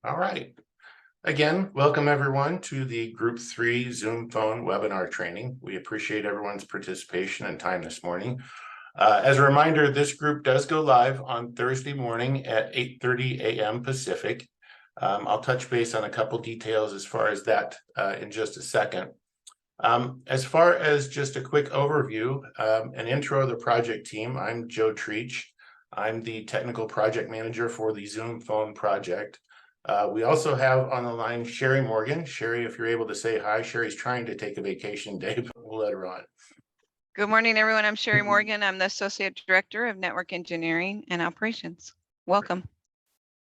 All right. Again, welcome everyone to the Group 3 Zoom phone webinar training. We appreciate everyone's participation and time this morning. As a reminder, this group does go live on Thursday morning at 8:30 a.m. Pacific. I'll touch base on a couple details as far as that in just a second. As far as just a quick overview, an intro of the project team, I'm Joe Treach. I'm the technical project manager for the Zoom phone project. We also have on the line Sherry Morgan. Sherry, if you're able to say hi. Sherry's trying to take a vacation day, but we'll let her on. Good morning, everyone. I'm Sherry Morgan. I'm the Associate Director of Network Engineering and Operations. Welcome.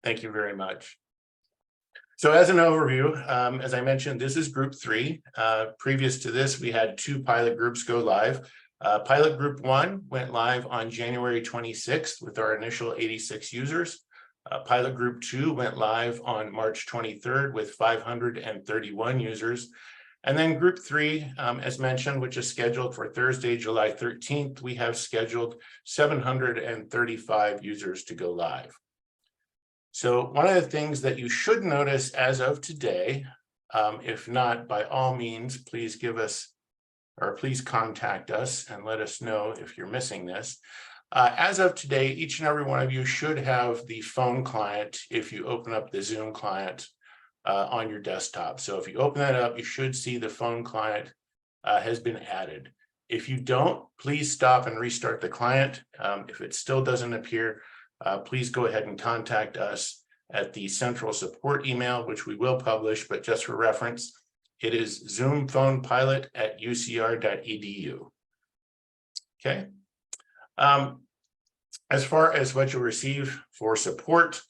Thank you very much. So as an overview, as I mentioned, this is Group 3. Previous to this, we had 2 pilot groups go live. Pilot Group 1 went live on January 26th with our initial 86 users. Pilot Group 2 went live on March 23rd with 531 users. And then Group 3, as mentioned, which is scheduled for Thursday, July 13th, we have scheduled 735 users to go live. So one of the things that you should notice as of today, if not, by all means, please give us or please contact us and let us know if you're missing this. As of today, each and every one of you should have the phone client if you open up the Zoom client on your desktop. So if you open that up, you should see the phone client has been added. If you don't, please stop and restart the client. If it still doesn't appear, please go ahead and contact us at the central support email, which we will publish, but just for reference, it is zoomphonepilot@ucr.edu. Okay. As far as what you'll receive for support,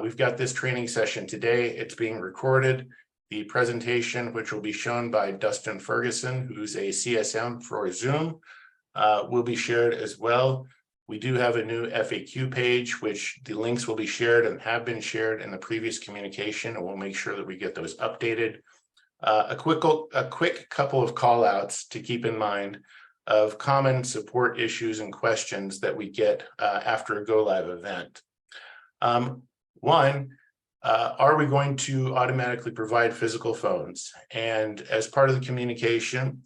we've got this training session today. It's being recorded. The presentation, which will be shown by Dustin Ferguson, who's a CSM for Zoom, will be shared as well. We do have a new FAQ page, which the links will be shared and have been shared in the previous communication, and we'll make sure that we get those updated. A quick couple of call outs to keep in mind of common support issues and questions that we get after a go live event. One, are we going to automatically provide physical phones? And as part of the communication,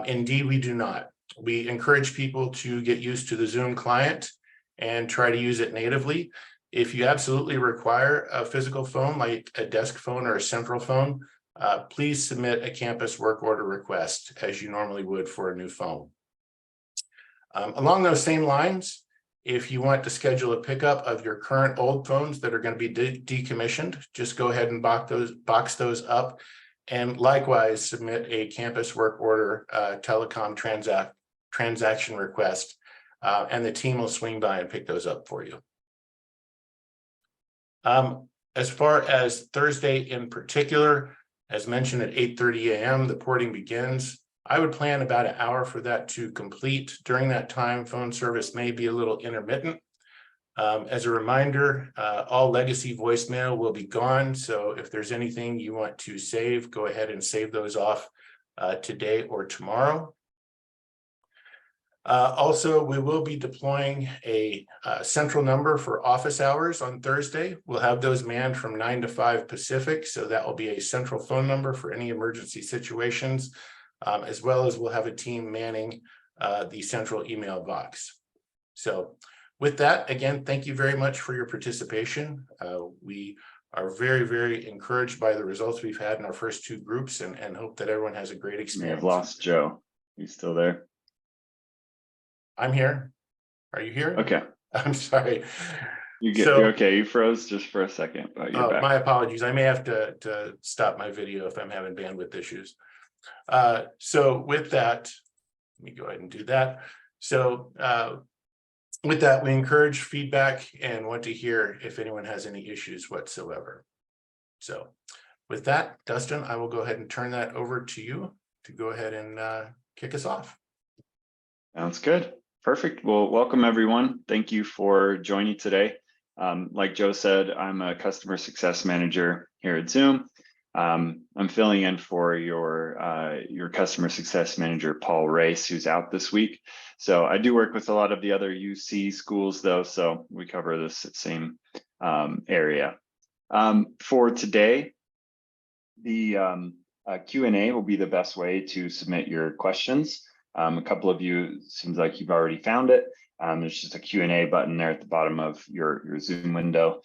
indeed we do not. We encourage people to get used to the Zoom client and try to use it natively. If you absolutely require a physical phone, like a desk phone or a central phone, please submit a campus work order request as you normally would for a new phone. Along those same lines, if you want to schedule a pickup of your current old phones that are going to be decommissioned, just go ahead and box those up, and likewise submit a campus work order telecom transaction request, and the team will swing by and pick those up for you. As far as Thursday in particular, as mentioned at 8:30 a.m., the porting begins. I would plan about an hour for that to complete. During that time, phone service may be a little intermittent. As a reminder, all legacy voicemail will be gone. So if there's anything you want to save, go ahead and save those off today or tomorrow. Also, we will be deploying a central number for office hours on Thursday. We'll have those manned from 9 to 5 Pacific. So that will be a central phone number for any emergency situations, as well as we'll have a team manning the central email box. So with that, again, thank you very much for your participation. We are very, very encouraged by the results we've had in our first 2 groups and hope that everyone has a great experience. We have lost Joe. He's still there? I'm here. Are you here? Okay. I'm sorry. You're okay. You froze just for a second, but you're back. My apologies. I may have to stop my video if I'm having bandwidth issues. So with that, let me go ahead and do that. So with that, we encourage feedback and want to hear if anyone has any issues whatsoever. So with that, Dustin, I will go ahead and turn that over to you to go ahead and kick us off. Sounds good. Perfect. Well, welcome everyone. Thank you for joining today. Like Joe said, I'm a customer success manager here at Zoom. I'm filling in for your customer success manager, Paul Race, who's out this week. So I do work with a lot of the other UC schools though, so we cover this same area. For today, the Q&A will be the best way to submit your questions. A couple of you, seems like you've already found it. There's just a Q&A button there at the bottom of your Zoom window.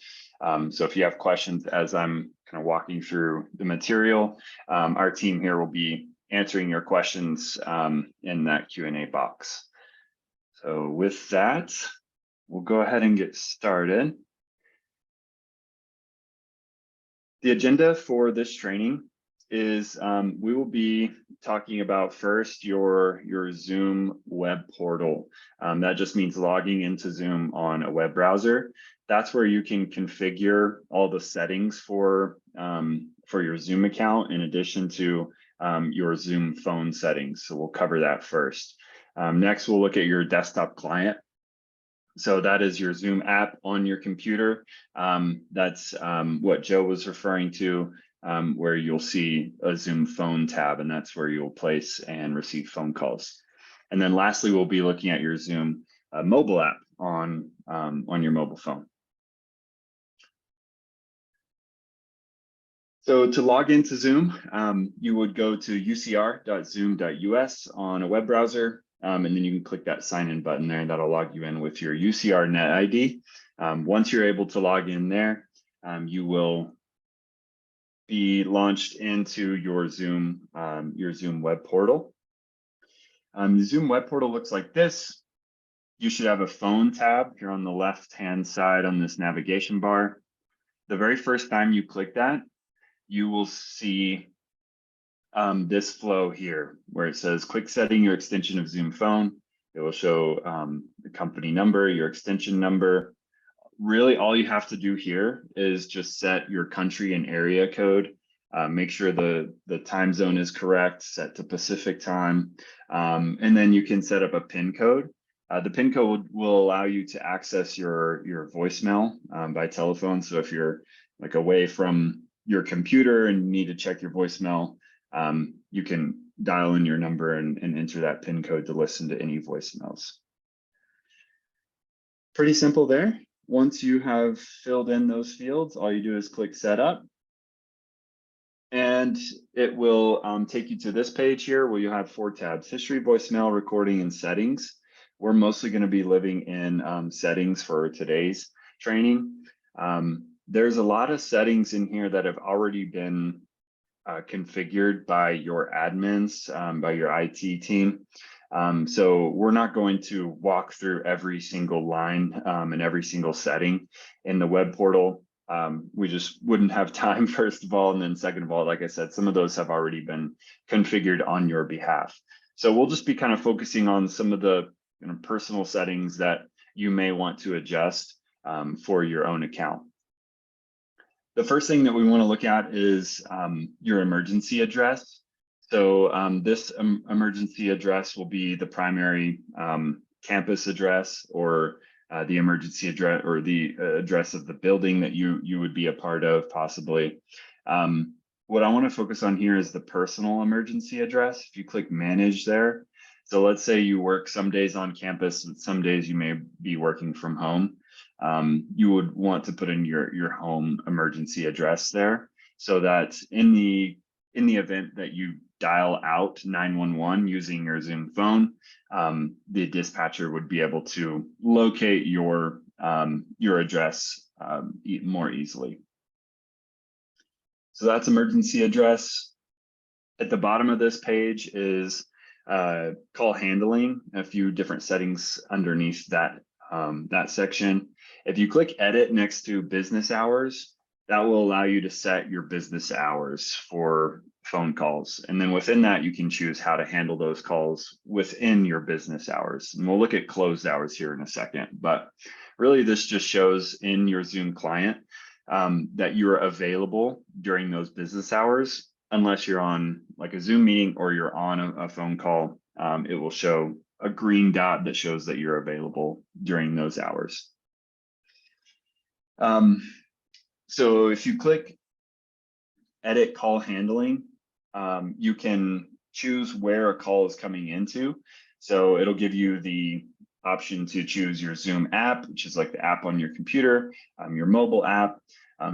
So if you have questions as I'm kind of walking through the material, our team here will be answering your questions in that Q&A box. So with that, we'll go ahead and get started. The agenda for this training is we will be talking about first your Zoom web portal. That just means logging into Zoom on a web browser. That's where you can configure all the settings for your Zoom account in addition to your Zoom phone settings. So we'll cover that first. Next, we'll look at your desktop client. So that is your Zoom app on your computer. That's what Joe was referring to, where you'll see a Zoom phone tab, and that's where you'll place and receive phone calls. And then lastly, we'll be looking at your Zoom mobile app on your mobile phone. So to log into Zoom, you would go to ucr.zoom.us on a web browser. And then you can click that sign in button there, and that'll log you in with your UCR net ID. Once you're able to log in there, you will be launched into your Zoom web portal. The Zoom web portal looks like this. You should have a phone tab here on the left-hand side on this navigation bar. The very first time you click that, you will see this flow here where it says click setting your extension of Zoom phone. It will show the company number, your extension number. Really all you have to do here is just set your country and area code. Make sure the time zone is correct, set to Pacific time. And then you can set up a PIN code. The PIN code will allow you to access your voicemail by telephone. So if you're like away from your computer and you need to check your voicemail, you can dial in your number and enter that PIN code to listen to any voicemails. Pretty simple there. Once you have filled in those fields, all you do is click setup. And it will take you to this page here where you have 4 tabs: history, voicemail, recording, and settings. We're mostly going to be living in settings for today's training. There's a lot of settings in here that have already been configured by your admins, by your IT team. So we're not going to walk through every single line and every single setting in the web portal. We just wouldn't have time, first of all, and then second of all, like I said, some of those have already been configured on your behalf. So we'll just be kind of focusing on some of the personal settings that you may want to adjust for your own account. The first thing that we want to look at is your emergency address. So this emergency address will be the primary campus address, or the emergency address, or the address of the building that you would be a part of, possibly. What I want to focus on here is the personal emergency address. If you click manage there, so let's say you work some days on campus, and some days you may be working from home. You would want to put in your home emergency address there, so that in the event that you dial out 911 using your Zoom phone, the dispatcher would be able to locate your address more easily. So that's emergency address. At the bottom of this page is call handling, a few different settings underneath that section. If you click edit next to business hours, that will allow you to set your business hours for phone calls. And then within that, you can choose how to handle those calls within your business hours. And we'll look at closed hours here in a second, but really this just shows in your Zoom client that you're available during those business hours, unless you're on like a Zoom meeting or you're on a phone call. It will show a green dot that shows that you're available during those hours. So if you click edit call handling, you can choose where a call is coming into. So it'll give you the option to choose your Zoom app, which is like the app on your computer, your mobile app.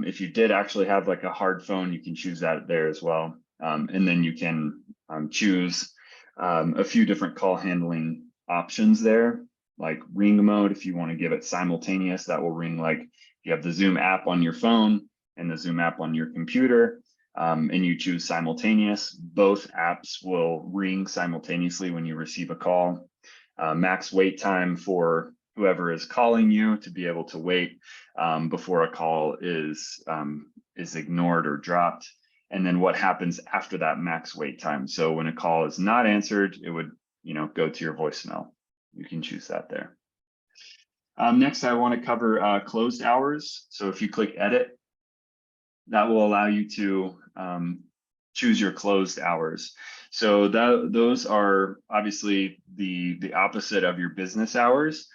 If you did actually have like a hard phone, you can choose that there as well. And then you can choose a few different call handling options there, like ring mode. If you want to give it simultaneous, that will ring like you have the Zoom app on your phone and the Zoom app on your computer, and you choose simultaneous. Both apps will ring simultaneously when you receive a call. Max wait time for whoever is calling you to be able to wait before a call is ignored or dropped. And then what happens after that max wait time. So when a call is not answered, it would, go to your voicemail. You can choose that there. Next, I want to cover closed hours. So if you click edit, that will allow you to choose your closed hours. So those are obviously the opposite of your business hours.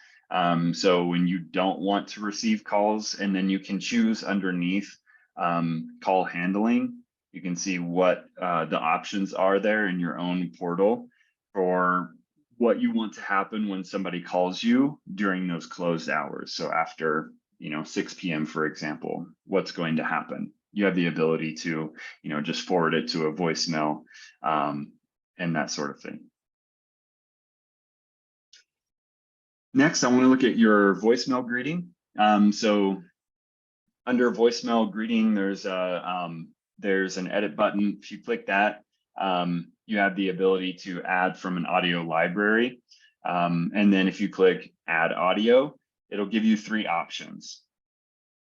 So when you don't want to receive calls, and then you can choose underneath call handling, you can see what the options are there in your own portal for what you want to happen when somebody calls you during those closed hours. So after 6 p.m., for example, what's going to happen? You have the ability to just forward it to a voicemail and that sort of thing. Next, I want to look at your voicemail greeting. So under voicemail greeting, there's an edit button. If you click that, you have the ability to add from an audio library. And then if you click add audio, it'll give you 3 options: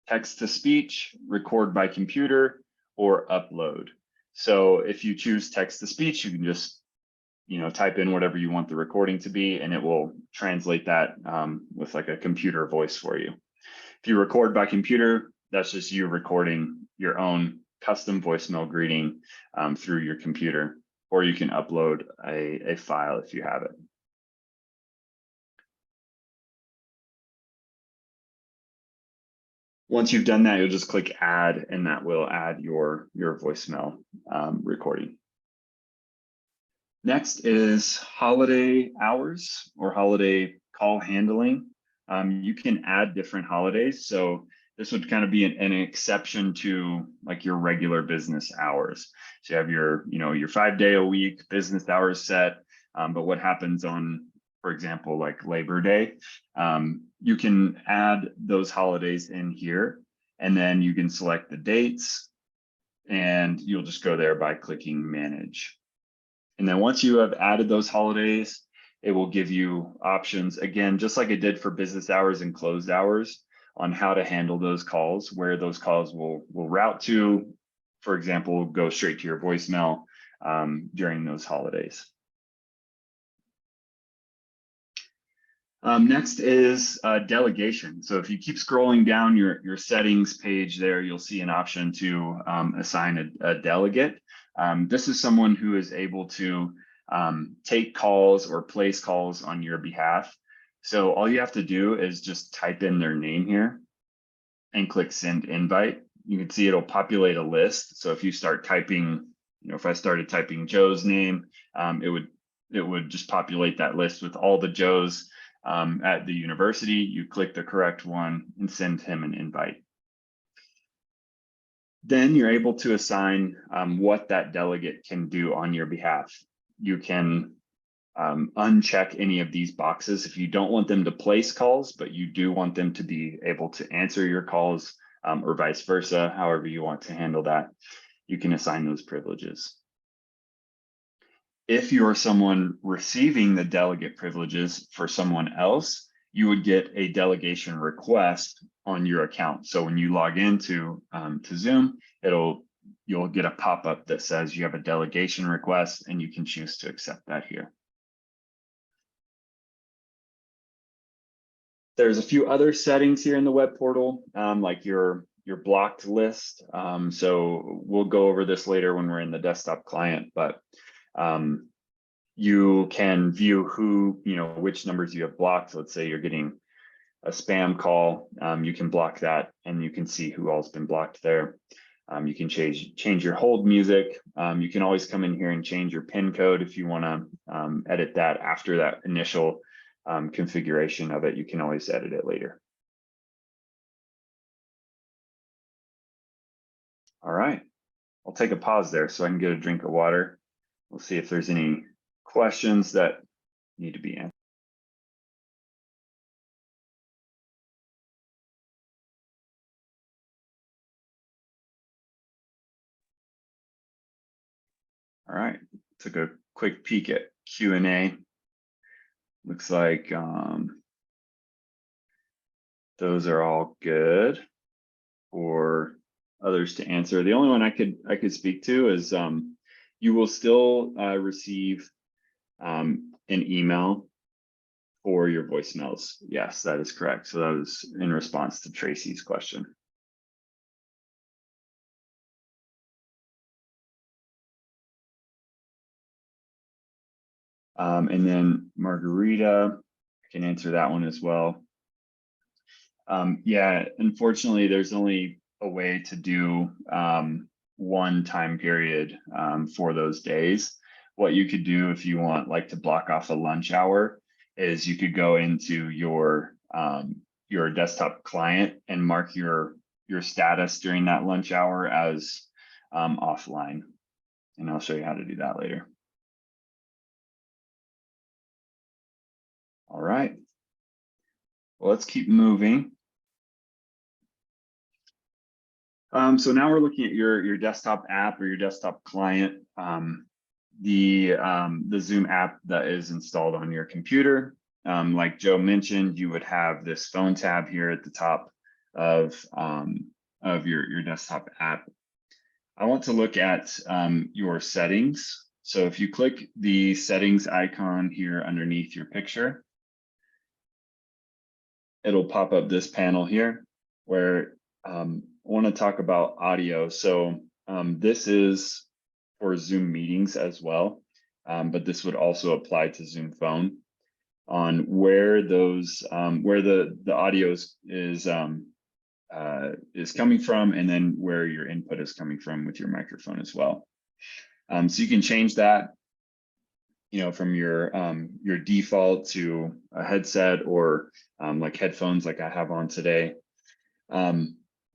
text to speech, record by computer, or upload. So if you choose text to speech, you can just type in whatever you want the recording to be, and it will translate that with like a computer voice for you. If you record by computer, that's just you recording your own custom voicemail greeting through your computer, or you can upload a file if you have it. Once you've done that, you'll just click add, and that will add your voicemail recording. Next is holiday hours or holiday call handling. You can add different holidays. So this would kind of be an exception to like your regular business hours. So you have your 5-day-a-week business hours set. But what happens on, for example, like Labor Day, you can add those holidays in here, and then you can select the dates, and you'll just go there by clicking manage. And then once you have added those holidays, it will give you options, again, just like it did for business hours and closed hours, on how to handle those calls, where those calls will route to, for example, go straight to your voicemail during those holidays. Next is delegation. So if you keep scrolling down your settings page there, you'll see an option to assign a delegate. This is someone who is able to take calls or place calls on your behalf. So all you have to do is just type in their name here and click send invite. You can see it'll populate a list. So if you start typing, if I started typing Joe's name, it would just populate that list with all the Joes at the university. You click the correct one and send him an invite. Then you're able to assign what that delegate can do on your behalf. You can uncheck any of these boxes if you don't want them to place calls, but you do want them to be able to answer your calls, or vice versa, however you want to handle that. You can assign those privileges. If you're someone receiving the delegate privileges for someone else, you would get a delegation request on your account. So when you log into to Zoom, you'll get a pop-up that says you have a delegation request, and you can choose to accept that here. There's a few other settings here in the web portal, like your blocked list. So we'll go over this later when we're in the desktop client, but you can view which numbers you have blocked. Let's say you're getting a spam call, you can block that, and you can see who all's been blocked there. You can change your hold music. You can always come in here and change your PIN code if you want to edit that after that initial configuration of it, you can always edit it later. All right, I'll take a pause there so I can get a drink of water. We'll see if there's any questions that need to be answered. All right, took a quick peek at Q&A. Looks like those are all good for others to answer. The only one I could speak to is you will still receive an email for your voicemails. Yes, that is correct. So that was in response to Tracy's question. And then Margarita can answer that one as well. Yeah, unfortunately, there's only a way to do one time period for those days. What you could do if you want like to block off a lunch hour is you could go into your desktop client and mark your status during that lunch hour as offline. And I'll show you how to do that later. All right. Well, let's keep moving. So now we're looking at your desktop app or your desktop client, the Zoom app that is installed on your computer. Like Joe mentioned, you would have this phone tab here at the top of your desktop app. I want to look at your settings. So if you click the settings icon here underneath your picture, it'll pop up this panel here where I want to talk about audio. So this is for Zoom meetings as well, but this would also apply to Zoom phone on where those where the audio is coming from, and then where your input is coming from with your microphone as well. So you can change that, you know, from your default to a headset or like headphones like I have on today.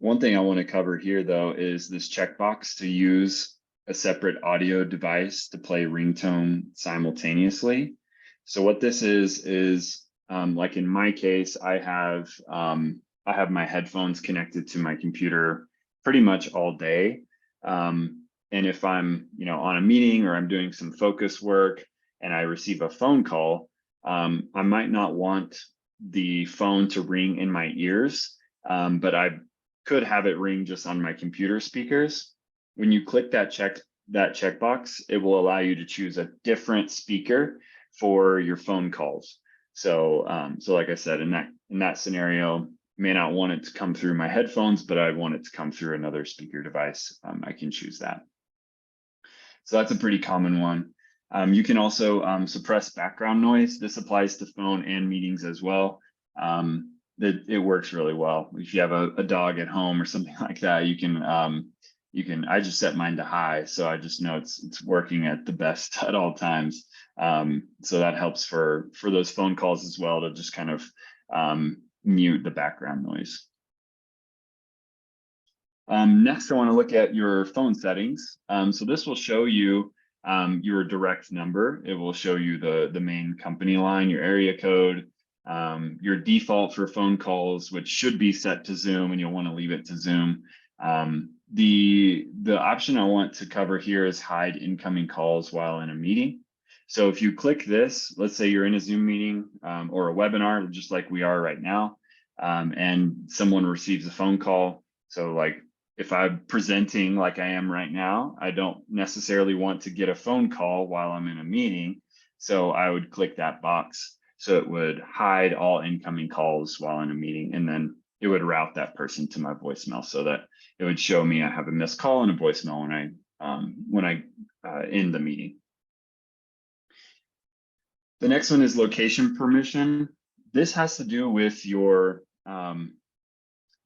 One thing I want to cover here though is this checkbox to use a separate audio device to play ringtone simultaneously. So what this is like in my case, I have my headphones connected to my computer pretty much all day. And if I'm, you know, on a meeting or I'm doing some focus work and I receive a phone call, I might not want the phone to ring in my ears, but I could have it ring just on my computer speakers. When you click that checkbox, it will allow you to choose a different speaker for your phone calls. So, so like I said, in that scenario, may not want it to come through my headphones, but I want it to come through another speaker device. I can choose that. So that's a pretty common one. You can also suppress background noise. This applies to phone and meetings as well. It works really well. If you have a dog at home or something like that, you can, I just set mine to high, so I just know it's working at the best at all times. So that helps for those phone calls as well, to just kind of mute the background noise. Next, I want to look at your phone settings. So this will show you your direct number. It will show you the main company line, your area code, your default for phone calls, which should be set to Zoom, and you'll want to leave it to Zoom. The option I want to cover here is hide incoming calls while in a meeting. So if you click this, let's say you're in a Zoom meeting or a webinar, just like we are right now, and someone receives a phone call. So like if I'm presenting like I am right now, I don't necessarily want to get a phone call while I'm in a meeting. So I would click that box. So it would hide all incoming calls while in a meeting, and then it would route that person to my voicemail so that it would show me I have a missed call and a voicemail when I end the meeting. The next one is location permission. This has to do with your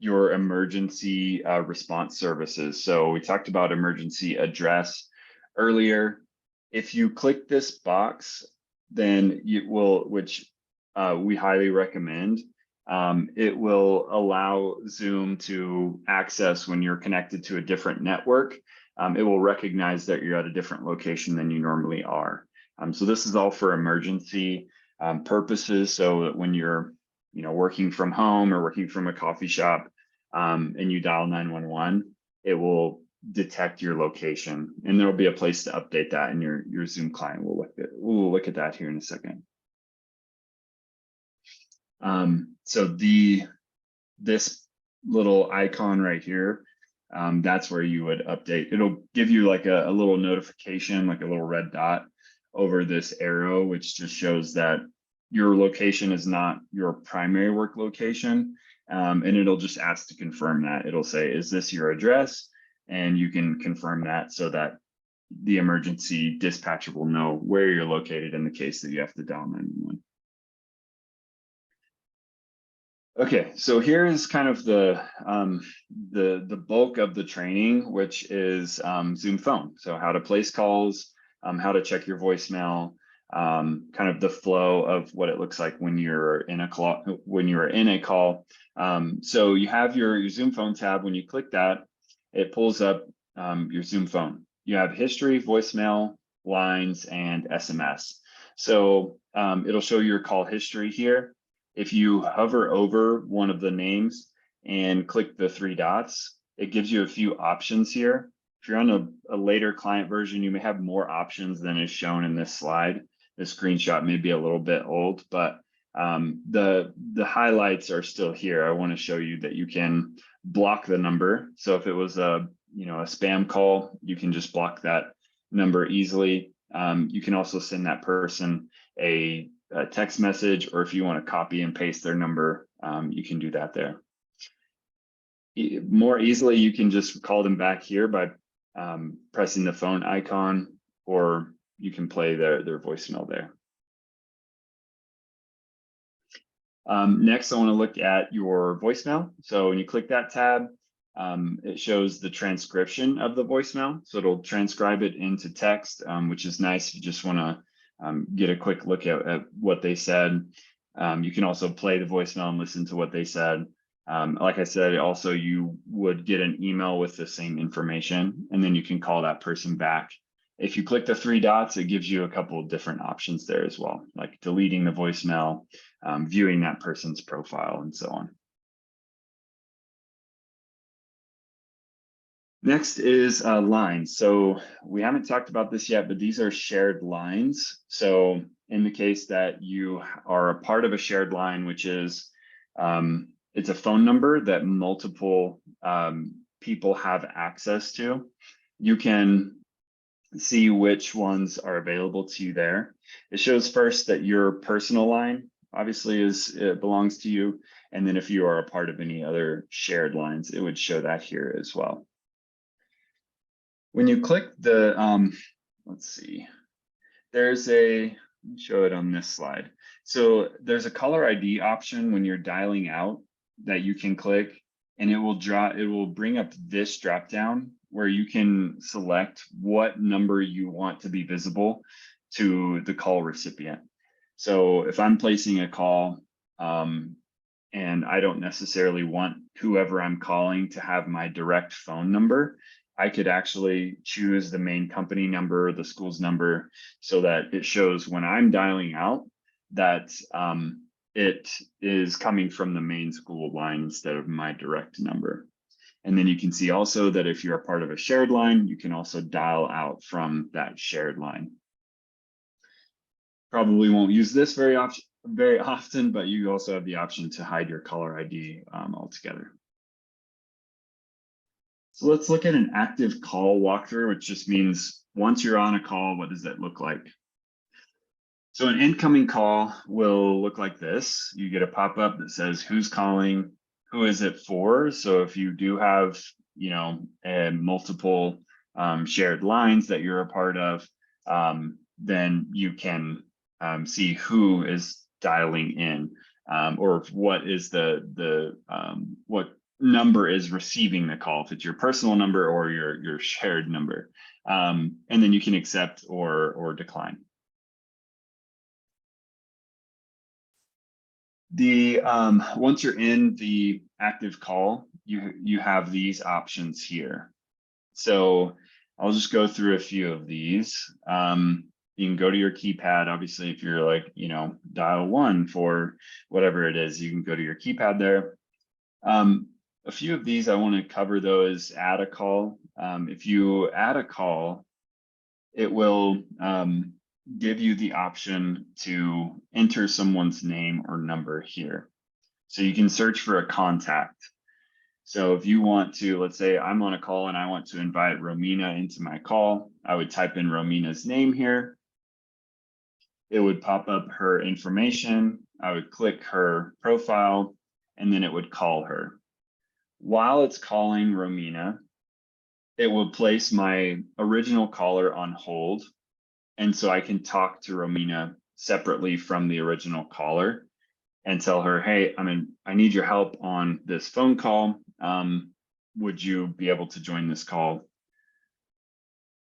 emergency response services. So we talked about emergency address earlier. If you click this box, then you will, which we highly recommend. It will allow Zoom to access when you're connected to a different network. It will recognize that you're at a different location than you normally are. So this is all for emergency purposes. So that when you're, working from home or working from a coffee shop, and you dial 911, it will detect your location, and there'll be a place to update that, and your Zoom client will look at that here in a second. So this little icon right here, that's where you would update. It'll give you like a little notification, like a little red dot over this arrow, which just shows that your location is not your primary work location. And it'll just ask to confirm that. It'll say, is this your address? And you can confirm that so that the emergency dispatcher will know where you're located in the case that you have to dial 911. Okay, so here is kind of the bulk of the training, which is Zoom Phone. So how to place calls, how to check your voicemail, kind of the flow of what it looks like when you're in a call. So you have your Zoom Phone tab. When you click that, it pulls up your Zoom Phone. You have history, voicemail, lines, and SMS. So it'll show your call history here. If you hover over one of the names and click the three dots, it gives you a few options here. If you're on a later client version, you may have more options than is shown in this slide. The screenshot may be a little bit old, but the highlights are still here. I want to show you that you can block the number. So if it was a spam call, you can just block that number easily. You can also send that person a text message, or if you want to copy and paste their number, you can do that there. More easily, you can just call them back here by pressing the phone icon, or you can play their voicemail there. Next, I want to look at your voicemail. So when you click that tab, it shows the transcription of the voicemail. So it'll transcribe it into text, which is nice if you just want to get a quick look at what they said. You can also play the voicemail and listen to what they said. Like I said, also you would get an email with the same information, and then you can call that person back. If you click the three dots, it gives you a couple of different options there as well, like deleting the voicemail, viewing that person's profile, and so on. Next is lines. So we haven't talked about this yet, but these are shared lines. So in the case that you are a part of a shared line, which is, it's a phone number that multiple people have access to, you can see which ones are available to you there. It shows first that your personal line obviously it belongs to you. And then if you are a part of any other shared lines, it would show that here as well. When you click the, let's see, let me show it on this slide. So there's a caller ID option when you're dialing out that you can click, and it will bring up this drop down where you can select what number you want to be visible to the call recipient. So if I'm placing a call, and I don't necessarily want whoever I'm calling to have my direct phone number, I could actually choose the main company number, the school's number, so that it shows when I'm dialing out that it is coming from the main school line instead of my direct number. And then you can see also that if you're a part of a shared line, you can also dial out from that shared line. Probably won't use this very often, but you also have the option to hide your caller ID altogether. So let's look at an active call walkthrough, which just means once you're on a call, what does that look like? So an incoming call will look like this. You get a pop-up that says who's calling, who is it for? So if you do have, multiple shared lines that you're a part of, then you can see who is dialing in, or what is what number is receiving the call, if it's your personal number or your shared number. And then you can accept or decline. Once you're in the active call, you have these options here. So I'll just go through a few of these. You can go to your keypad. Obviously, if you're like, dial 1 for whatever it is, you can go to your keypad there. A few of these I want to cover though is add a call. If you add a call, it will give you the option to enter someone's name or number here. So you can search for a contact. So if you want to, let's say I'm on a call and I want to invite Romina into my call, I would type in Romina's name here. It would pop up her information. I would click her profile and then it would call her. While it's calling Romina, it will place my original caller on hold. And so I can talk to Romina separately from the original caller and tell her, hey, I need your help on this phone call. Would you be able to join this call?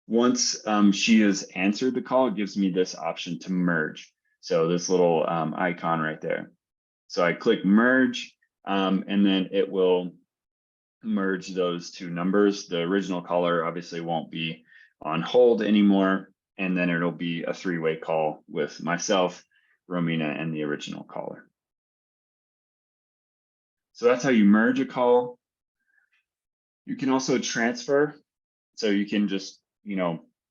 Once she has answered the call, it gives me this option to merge. So this little icon right there. So I click merge, and then it will merge those two numbers. The original caller obviously won't be on hold anymore. And then it'll be a three-way call with myself, Romina, and the original caller. So that's how you merge a call. You can also transfer. So you can just,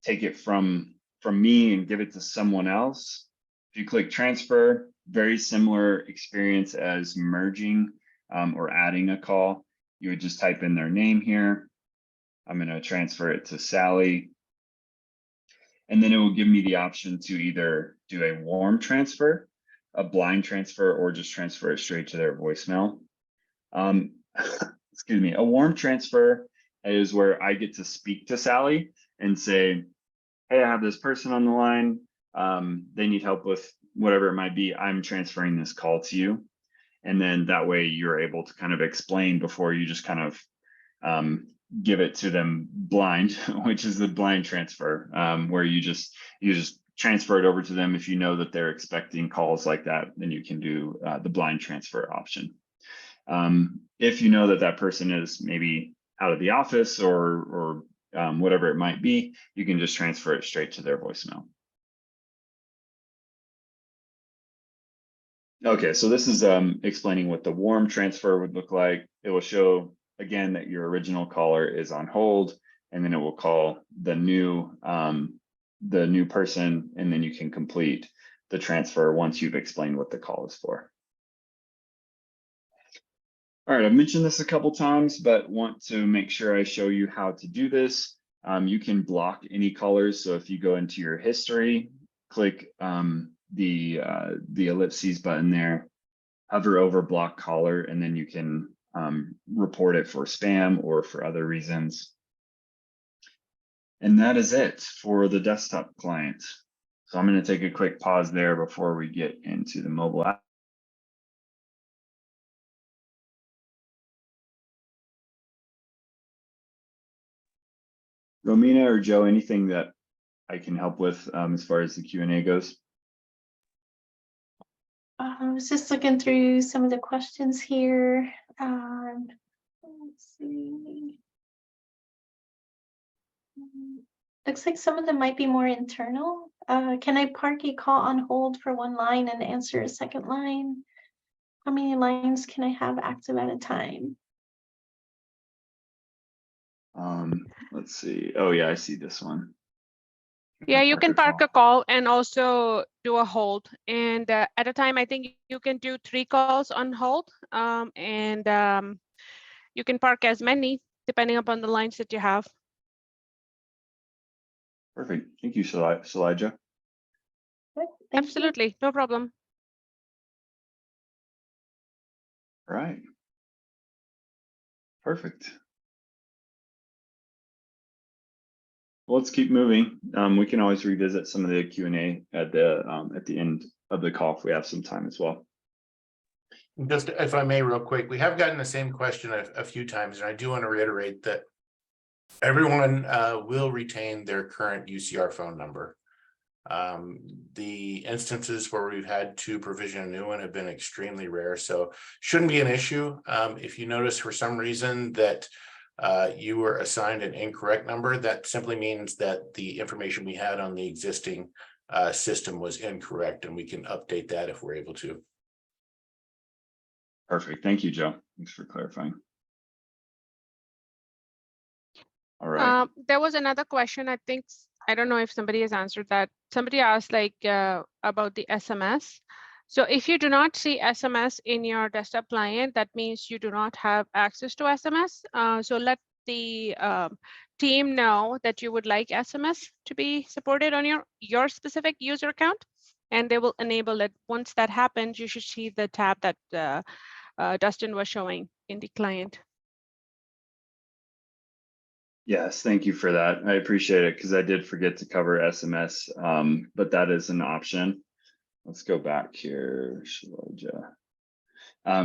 take it from me and give it to someone else. If you click transfer, very similar experience as merging or adding a call. You would just type in their name here. I'm going to transfer it to Sally. And then it will give me the option to either do a warm transfer, a blind transfer, or just transfer it straight to their voicemail. Excuse me, a warm transfer is where I get to speak to Sally and say, hey, I have this person on the line. They need help with whatever it might be. I'm transferring this call to you. And then that way you're able to kind of explain before you just kind of give it to them blind, which is the blind transfer, where you just transfer it over to them. If you know that they're expecting calls like that, then you can do the blind transfer option. If you know that that person is maybe out of the office or whatever it might be, you can just transfer it straight to their voicemail. Okay, so this is explaining what the warm transfer would look like. It will show again that your original caller is on hold, and then it will call the new person, and then you can complete the transfer once you've explained what the call is for. All right, I've mentioned this a couple times, but want to make sure I show you how to do this. You can block any callers. So if you go into your history, click the ellipses button there, hover over block caller, and then you can report it for spam or for other reasons. And that is it for the desktop client. So I'm going to take a quick pause there before we get into the mobile app. Romina or Joe, anything that I can help with as far as the Q&A goes? I was just looking through some of the questions here. Let's see. Looks like some of them might be more internal. Can I park a call on hold for one line and answer a second line? How many lines can I have active at a time? Let's see. Oh yeah, I see this one. Yeah, you can park a call and also do a hold. And at a time, I think you can do 3 calls on hold. You can park as many depending upon the lines that you have. Perfect. Thank you, Salija. Absolutely, no problem. All right. Perfect. Well, let's keep moving. We can always revisit some of the Q&A at the end of the call if we have some time as well. Just if I may, real quick, we have gotten the same question a few times, and I do want to reiterate that everyone will retain their current UCR phone number. The instances where we've had to provision a new one have been extremely rare, so shouldn't be an issue. If you notice for some reason that you were assigned an incorrect number, that simply means that the information we had on the existing system was incorrect, and we can update that if we're able to. Perfect. Thank you, Joe. Thanks for clarifying. All right. There was another question. I don't know if somebody has answered that. Somebody asked about the SMS. So if you do not see SMS in your desktop client, that means you do not have access to SMS. So let the team know that you would like SMS to be supported on your specific user account, and they will enable it. Once that happens, you should see the tab that Dustin was showing in the client. Yes, thank you for that. I appreciate it because I did forget to cover SMS, but that is an option. Let's go back here, Shaloja.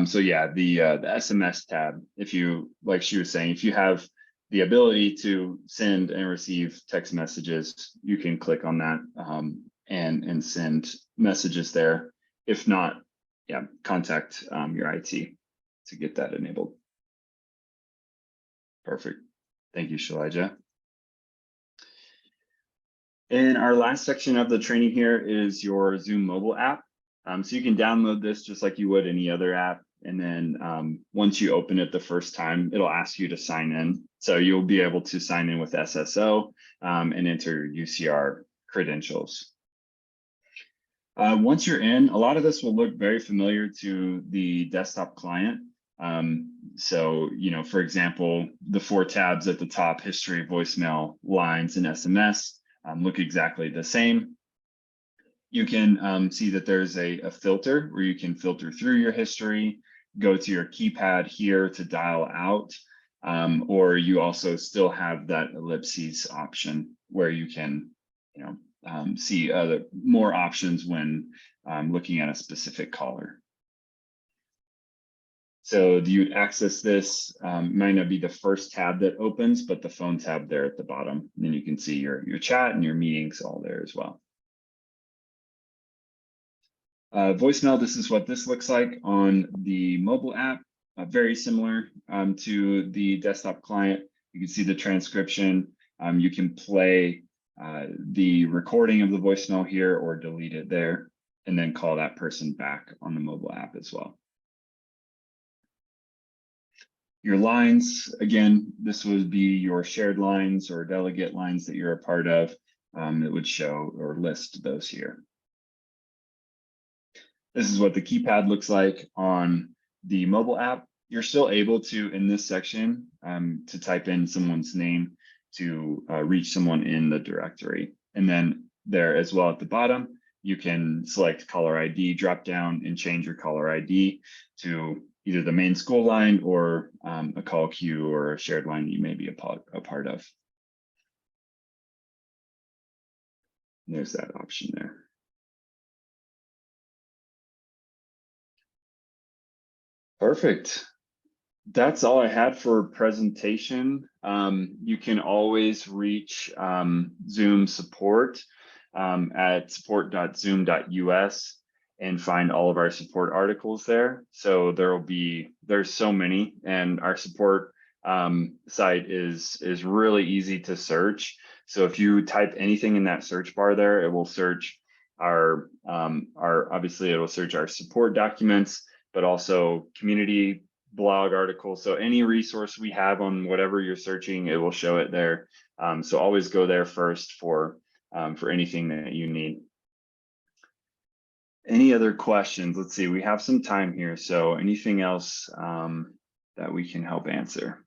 So yeah, the SMS tab, if you, like she was saying, if you have the ability to send and receive text messages, you can click on that and send messages there. If not, yeah, contact your IT to get that enabled. Perfect. Thank you, Shalaja. And our last section of the training here is your Zoom mobile app. So you can download this just like you would any other app. And then once you open it the first time, it'll ask you to sign in. So you'll be able to sign in with SSO and enter UCR credentials. Once you're in, a lot of this will look very familiar to the desktop client. So, you know, for example, the 4 tabs at the top, history, voicemail, lines, and SMS, look exactly the same. You can see that there's a filter where you can filter through your history, go to your keypad here to dial out, or you also still have that ellipses option where you can, you know, see more options when looking at a specific caller. So do you access this? Might not be the first tab that opens, but the phone tab there at the bottom. And then you can see your chat and your meetings all there as well. Voicemail, this is what this looks like on the mobile app. Very similar to the desktop client. You can see the transcription. You can play the recording of the voicemail here or delete it there, and then call that person back on the mobile app as well. Your lines, again, this would be your shared lines or delegate lines that you're a part of. It would show or list those here. This is what the keypad looks like on the mobile app. You're still able to, in this section, to type in someone's name to reach someone in the directory. And then there as well at the bottom, you can select caller ID, drop down and change your caller ID to either the main school line or a call queue or a shared line you may be a part of. And there's that option there. Perfect. That's all I had for presentation. You can always reach Zoom support at support.zoom.us and find all of our support articles there. So there's so many, and our support site is really easy to search. So if you type anything in that search bar there, it will search obviously it will search our support documents, but also community blog articles. So any resource we have on whatever you're searching, it will show it there. So always go there first for anything that you need. Any other questions? Let's see, we have some time here. So anything else that we can help answer?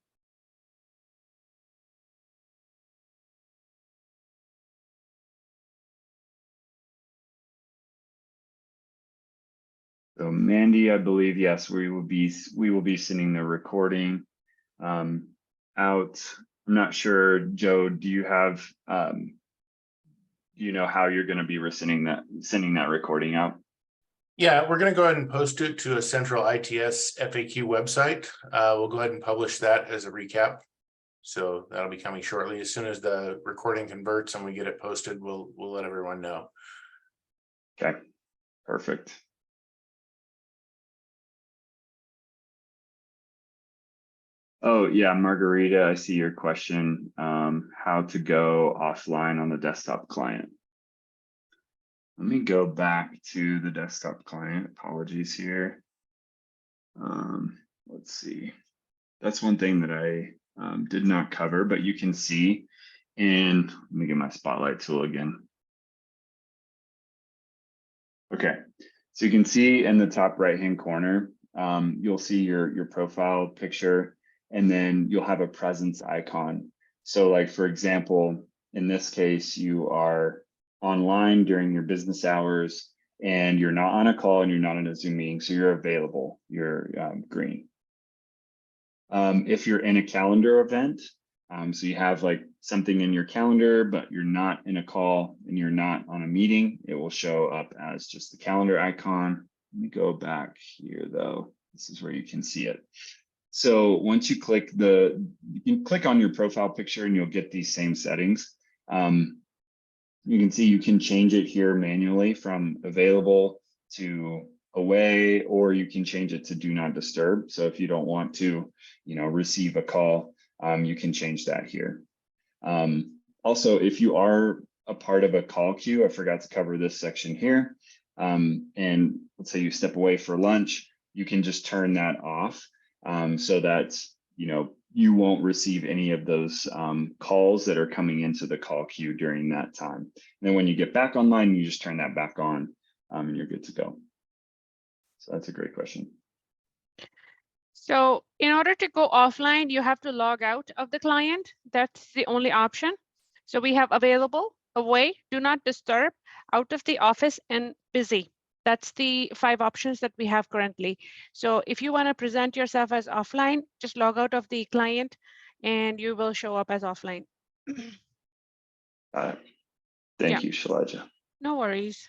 So Mandy, I believe, yes, we will be sending the recording out. I'm not sure, Joe, do you have, you know how you're going to be sending that recording out? Yeah, we're going to go ahead and post it to a central ITS FAQ website. We'll go ahead and publish that as a recap. So that'll be coming shortly. As soon as the recording converts and we get it posted, we'll let everyone know. Okay, perfect. Oh yeah, Margarita, I see your question. How to go offline on the desktop client. Let me go back to the desktop client. Apologies here. Let's see. That's one thing that I did not cover, but you can see. And let me get my spotlight tool again. Okay, so you can see in the top right-hand corner, you'll see your profile picture, and then you'll have a presence icon. So like, for example, in this case, you are online during your business hours and you're not on a call and you're not in a Zoom meeting, so you're available, you're green. If you're in a calendar event, so you have like something in your calendar, but you're not in a call and you're not on a meeting, it will show up as just the calendar icon. Let me go back here though. This is where you can see it. So once you click you can click on your profile picture and you'll get these same settings. You can see you can change it here manually from available to away, or you can change it to do not disturb. So if you don't want to, receive a call, you can change that here. Also, if you are a part of a call queue, I forgot to cover this section here. And let's say you step away for lunch, you can just turn that off so that, you won't receive any of those calls that are coming into the call queue during that time. And then when you get back online, you just turn that back on and you're good to go. So that's a great question. So in order to go offline, you have to log out of the client. That's the only option. So we have available, away, do not disturb, out of the office, and busy. That's the 5 options that we have currently. So if you want to present yourself as offline, just log out of the client and you will show up as offline. Thank you, Shalaja. No worries.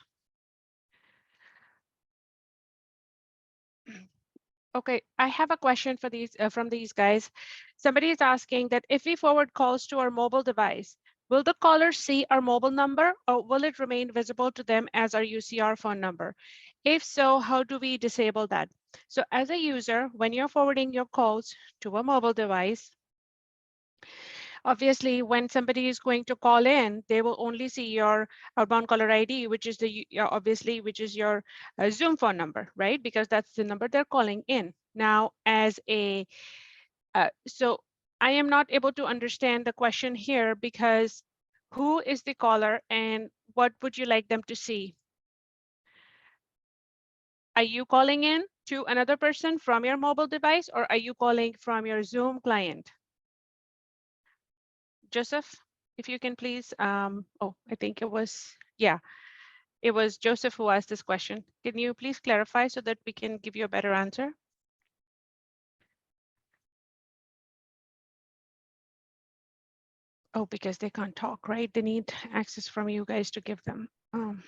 Okay, I have a question for these from these guys. Somebody is asking that if we forward calls to our mobile device, will the caller see our mobile number or will it remain visible to them as our UCR phone number? If so, how do we disable that? So as a user, when you're forwarding your calls to a mobile device, obviously, when somebody is going to call in, they will only see your outbound caller ID, which is which is your Zoom phone number, right? Because that's the number they're calling in. Now, so I am not able to understand the question here because who is the caller and what would you like them to see? Are you calling in to another person from your mobile device or are you calling from your Zoom client? Joseph, if you can please, oh, I think it was, it was Joseph who asked this question. Can you please clarify so that we can give you a better answer? Oh, because they can't talk, right? They need access from you guys to give them.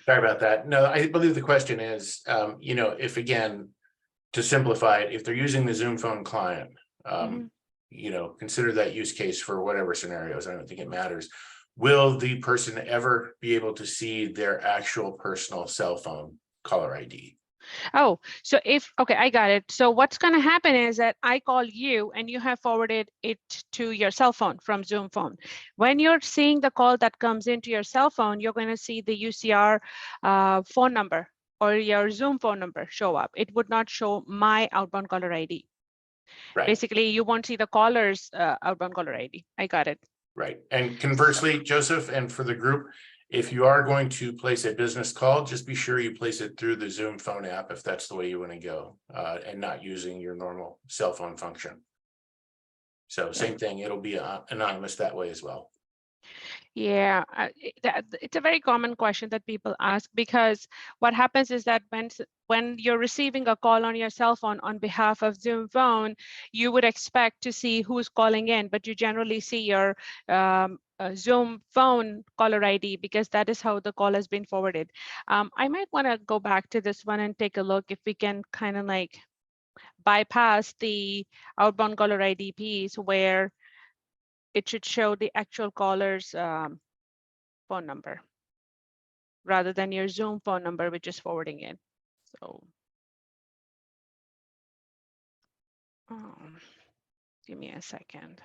Sorry about that. No, I believe the question is, if again, to simplify it, if they're using the Zoom phone client, consider that use case for whatever scenarios. I don't think it matters. Will the person ever be able to see their actual personal cell phone caller ID? Oh, so okay, I got it. So what's going to happen is that I call you and you have forwarded it to your cell phone from Zoom phone. When you're seeing the call that comes into your cell phone, you're going to see the UCR phone number or your Zoom phone number show up. It would not show my outbound caller ID. Right. Basically, you won't see the caller's outbound caller ID. I got it. Right. And conversely, Joseph, and for the group, if you are going to place a business call, just be sure you place it through the Zoom phone app if that's the way you want to go, and not using your normal cell phone function. So same thing, it'll be anonymous that way as well. Yeah, it's a very common question that people ask because what happens is that when you're receiving a call on your cell phone on behalf of Zoom phone, you would expect to see who's calling in, but you generally see your Zoom phone caller ID because that is how the call has been forwarded. I might want to go back to this one and take a look if we can kind of like bypass the outbound caller ID piece where it should show the actual caller's phone number rather than your Zoom phone number, which is forwarding it. So give me a second.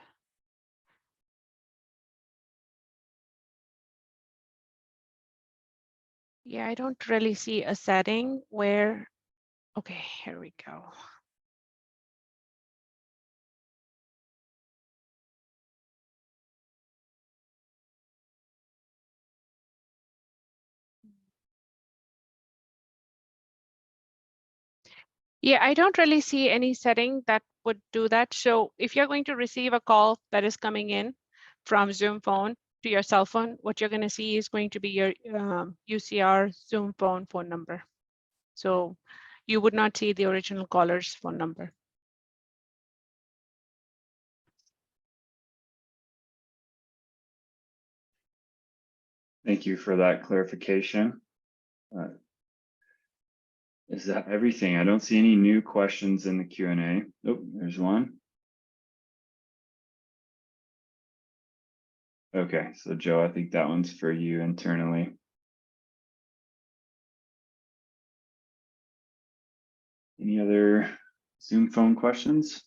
Yeah, I don't really see a setting where, okay, here we go. Yeah, I don't really see any setting that would do that. So if you're going to receive a call that is coming in from Zoom phone to your cell phone, what you're going to see is going to be your UCR Zoom phone number. So you would not see the original caller's phone number. Thank you for that clarification. Is that everything? I don't see any new questions in the Q&A. Oh, there's one. Okay, so Joe, I think that one's for you internally. Any other Zoom phone questions?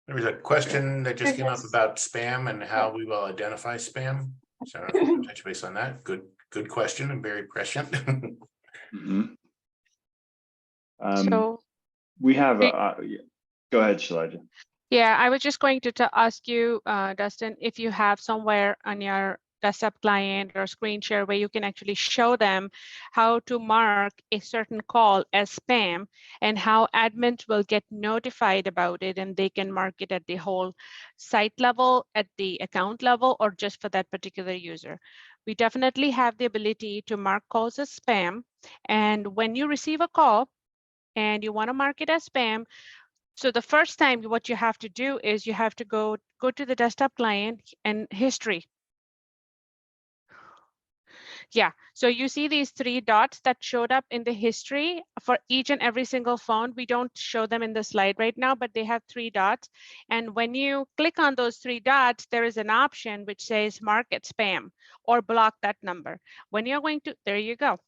There was a question that just came up Yes. about spam and how we will identify spam. So I don't know if you can touch base on that. Good question and very prescient. Mm-hmm. So We have yeah. Go ahead, Shalaja. yeah, I was just going to ask you, Dustin, if you have somewhere on your desktop client or screen share where you can actually show them how to mark a certain call as spam and how admins will get notified about it, and they can mark it at the whole site level, at the account level, or just for that particular user. We definitely have the ability to mark calls as spam. And when you receive a call and you want to mark it as spam, so the first time what you have to do is you have to go to the desktop client and history. Yeah, so you see these 3 dots that showed up in the history for each and every single phone. We don't show them in the slide right now, but they have 3 dots. And when you click on those 3 dots, there is an option which says mark it spam or block that number. When you're going to, there you go.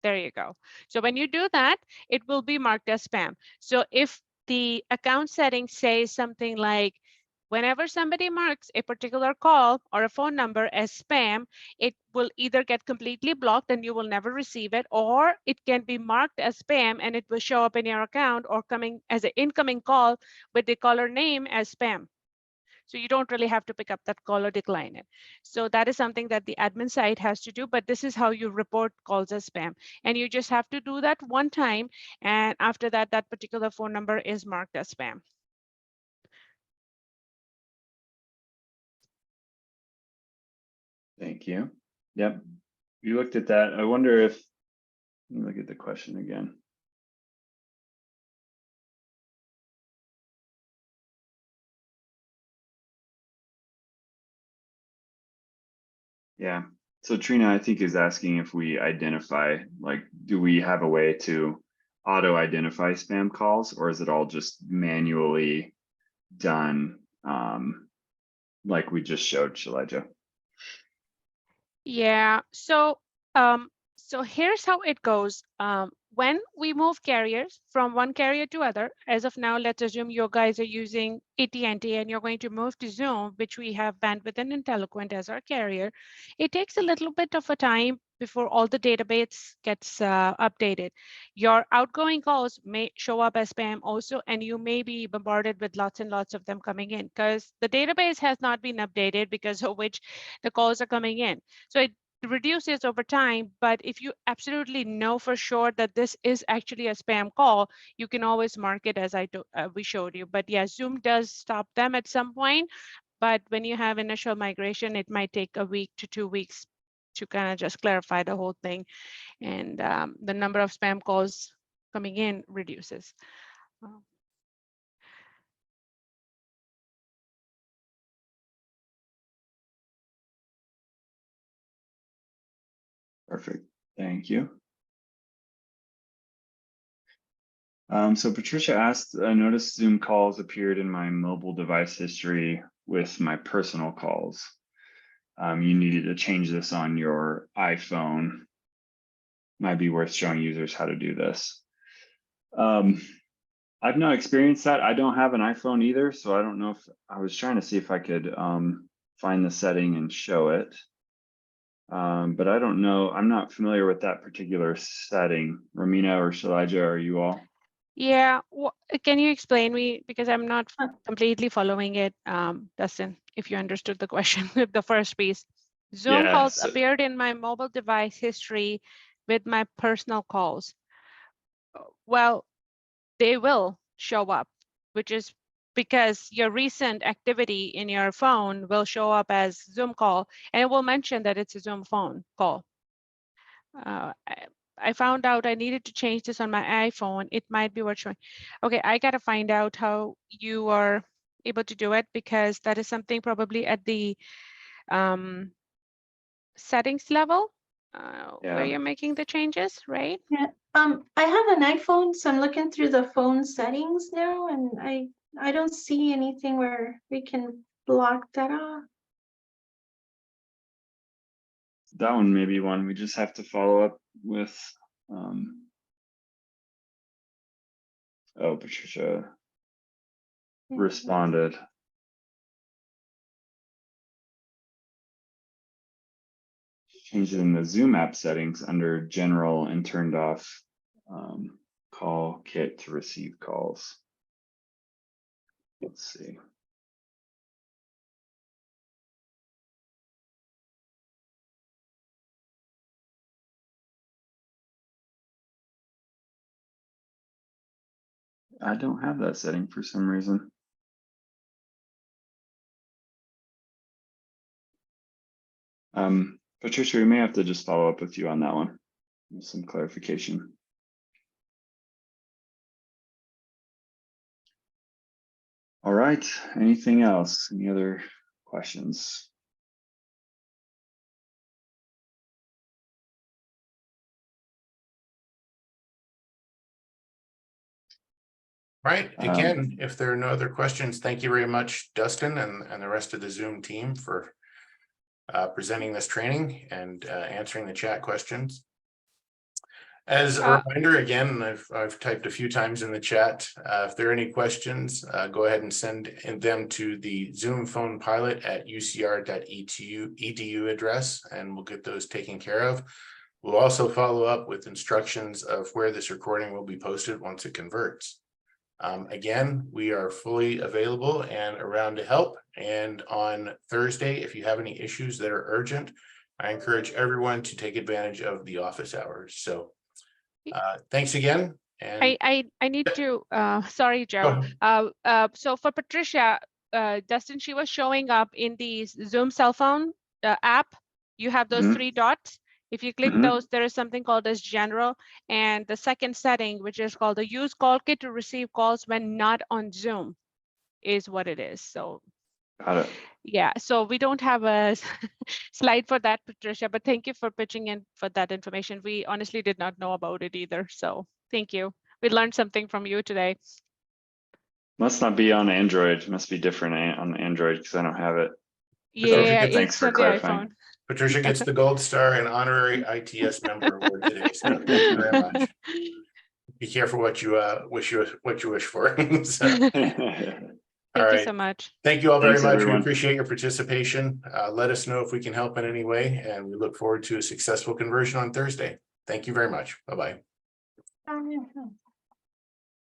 There you go. So when you do that, it will be marked as spam. So if the account setting says something like, whenever somebody marks a particular call or a phone number as spam, it will either get completely blocked and you will never receive it, or it can be marked as spam and it will show up in your account or coming as an incoming call with the caller name as spam. So you don't really have to pick up that call or decline it. So that is something that the admin side has to do, but this is how you report calls as spam. And you just have to do that one time. And after that, that particular phone number is marked as spam. Thank you. Yep, we looked at that. I wonder if, let me look at the question again. Yeah, so Trina, I think, is asking if we identify, like, do we have a way to auto-identify spam calls, or is it all just manually done, like we just showed, Shalaja? Yeah, so so here's how it goes. When we move carriers from one carrier to other, as of now, let's assume you guys are using AT&T and you're going to move to Zoom, which we have Bandwidth and Intelliquent as our carrier. It takes a little bit of a time before all the database gets updated. Your outgoing calls may show up as spam also, and you may be bombarded with lots and lots of them coming in because the database has not been updated, because of which the calls are coming in. So it reduces over time, but if you absolutely know for sure that this is actually a spam call, you can always mark it as we showed you. But yeah, Zoom does stop them at some point, but when you have initial migration, it might take a week to 2 weeks to kind of just clarify the whole thing. And the number of spam calls coming in reduces. Perfect. Thank you. So Patricia asked, I noticed Zoom calls appeared in my mobile device history with my personal calls. You needed to change this on your iPhone. Might be worth showing users how to do this. I've not experienced that. I don't have an iPhone either, so I don't know if I was trying to see if I could find the setting and show it. But I don't know. I'm not familiar with that particular setting. Romina or Shalaja, are you all? Yeah, can you explain me, because I'm not completely following it, Dustin, if you understood the question with the first piece. Zoom Yeah, calls appeared in my mobile device history with my personal calls. Well, they will show up, which is because your recent activity in your phone will show up as Zoom call, and it will mention that it's a Zoom phone call. I found out I needed to change this on my iPhone. It might be worth showing. Okay, I got to find out how you are able to do it, because that is something probably at the settings level where you're making the changes, right? Yeah. I have an iPhone, so I'm looking through the phone settings now, and I don't see anything where we can block that off. that one may be one we just have to follow up with. Oh, Patricia responded. Changed it in the Zoom app settings under general and turned off call kit to receive calls. Let's see. I don't have that setting for some reason. Patricia, we may have to just follow up with you on that one with some clarification. All right, anything else? Any other questions? Right. Again, if there are no other questions, thank you very much, Dustin, and the rest of the Zoom team for presenting this training and answering the chat questions. As a reminder, again, I've typed a few times in the chat. If there are any questions, go ahead and send them to the Zoom phone pilot at ucr.edu address, and we'll get those taken care of. We'll also follow up with instructions of where this recording will be posted once it converts. Again, we are fully available and around to help. And on Thursday, if you have any issues that are urgent, I encourage everyone to take advantage of the office hours. So thanks again. And I need to, sorry, Joe. So for Patricia, Dustin, she was showing up in the Zoom cell phone app. You have those three dots. If you click those, there is something called as general. And the second setting, which is called the use call kit to receive calls when not on Zoom, is what it is. So got it. Yeah, so we don't have a slide for that, Patricia, but thank you for pitching in for that information. We honestly did not know about it either. So thank you. We learned something from you today. Must not be on Android. Must be different on Android because I don't have it. Yeah, Thanks for on clarifying. the iPhone. Patricia gets the gold star and honorary ITS member award today. So thank you very much. Be careful what you wish for. So, Thank you so much. Thank you all very much. Everyone. We appreciate your participation. Let us know if we can help in any way, and we look forward to a successful conversion on Thursday. Thank you very much. Bye-bye.